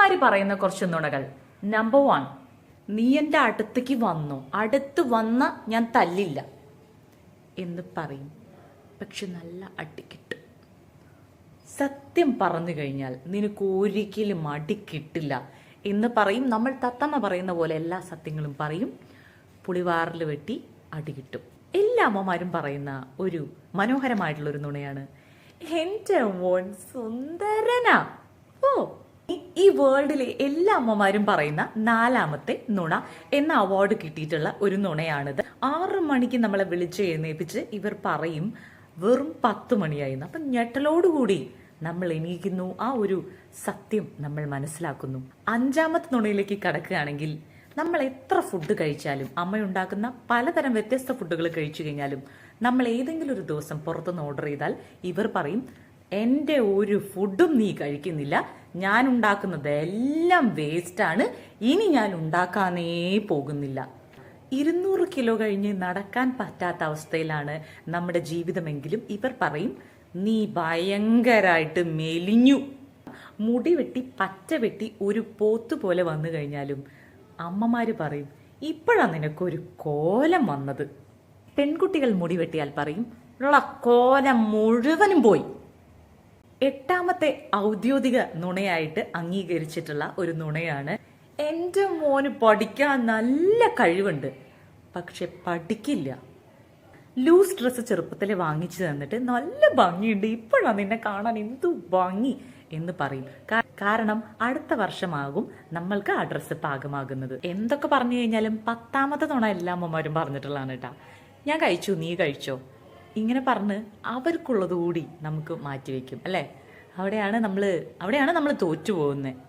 അമ്മമാര് പറയുന്ന കുറച്ച് നുണകൾ. നമ്പർ 1, നീ എൻ്റെ അടുത്തേക്ക് വന്നോ, അടുത്ത് വന്ന ഞാൻ തല്ലില്ല എന്ന് പറയും. പക്ഷെ നല്ല അടിക്കിട്ടും. സത്യം പറഞ്ഞു കഴിഞ്ഞാൽ നിനക്ക് ഒരിക്കലും അടി കിട്ടില്ല എന്ന് പറയും. നമ്മൾ തത്തമ്മ പറയുന്ന പോലെ എല്ലാ സത്യങ്ങളും പറയും. പുളിവാറിൽ വെട്ടി അടി കിട്ടും. എല്ലാ അമ്മമാരും പറയുന്ന ഒരു മനോഹരമായിട്ടുള്ളൊരു നുണയാണ്, എൻ്റെ മോൻ സുന്ദരനാ. ഓ, ഈ വേൾഡിലെ എല്ലാ അമ്മമാരും പറയുന്ന 4ാമത്തെ നുണ എന്ന അവാർഡ് കിട്ടിയിട്ടുള്ള ഒരു നുണയാണിത്. 6 മണിക്ക് നമ്മളെ വിളിച്ച് എഴുന്നേപ്പിച്ച് ഇവർ പറയും വെറും 10 മണിയായിരുന്നു. അപ്പം ഞെട്ടലോടുകൂടി നമ്മൾ എണീക്കുന്നു. ആ ഒരു സത്യം നമ്മൾ മനസ്സിലാക്കുന്നു. 5ാമത്തെ നുണയിലേക്ക് കടക്കുകയാണെങ്കിൽ, നമ്മൾ എത്ര ഫുഡ് കഴിച്ചാലും, അമ്മയുണ്ടാക്കുന്ന പലതരം വ്യത്യസ്ത ഫുഡുകൾ കഴിച്ചു കഴിഞ്ഞാലും, നമ്മൾ ഏതെങ്കിലും ഒരു ദിവസം പുറത്തുനിന്ന് ഓർഡർ ചെയ്താൽ ഇവർ പറയും എൻ്റെ ഒരു ഫുഡും നീ കഴിക്കുന്നില്ല, ഞാൻ ഉണ്ടാക്കുന്നത് എല്ലാം വേസ്റ്റാണ്, ഇനി ഞാൻ ഉണ്ടാക്കാനേ പോകുന്നില്ല. 200 കിലോ കഴിഞ്ഞ് നടക്കാൻ പറ്റാത്ത അവസ്ഥയിലാണ് നമ്മുടെ ജീവിതമെങ്കിലും ഇവർ പറയും നീ ഭയങ്കരമായിട്ട് മെലിഞ്ഞു. മുടി വെട്ടി പച്ച വെട്ടി ഒരു പോത്ത് പോലെ വന്നു കഴിഞ്ഞാലും അമ്മമാര് പറയും ഇപ്പോഴാണ് നിനക്കൊരു കോലം വന്നത്. പെൺകുട്ടികൾ മുടി വെട്ടിയാൽ പറയും കോലം മുഴുവനും പോയി. 8ാമത്തെ ഔദ്യോഗിക നുണയായിട്ട് അംഗീകരിച്ചിട്ടുള്ള ഒരു നുണയാണ്, എൻ്റെ മോന് പഠിക്കാൻ നല്ല കഴിവുണ്ട് പക്ഷെ പഠിക്കില്ല. ലൂസ് ഡ്രസ്സ് ചെറുപ്പത്തിൽ വാങ്ങിച്ചു തന്നിട്ട് നല്ല ഭംഗിയുണ്ട്, ഇപ്പോഴാണ് നിന്നെ കാണാൻ എന്തു ഭംഗി എന്ന് പറയും. കാരണം അടുത്ത വർഷമാകും നമ്മൾക്ക് ആ ഡ്രസ്സ് പാകമാകുന്നത്. എന്തൊക്കെ പറഞ്ഞു കഴിഞ്ഞാലും 10ാമത്തെ നുണ എല്ലാ അമ്മമാരും പറഞ്ഞിട്ടുള്ളതാണ് കേട്ടാ. ഞാൻ കഴിച്ചു, നീ കഴിച്ചോ, ഇങ്ങനെ പറഞ്ഞ് അവർക്കുള്ളത് കൂടി നമുക്ക് മാറ്റിവെക്കും അല്ലേ. അവിടെയാണ് നമ്മൾ തോറ്റു പോകുന്നത്.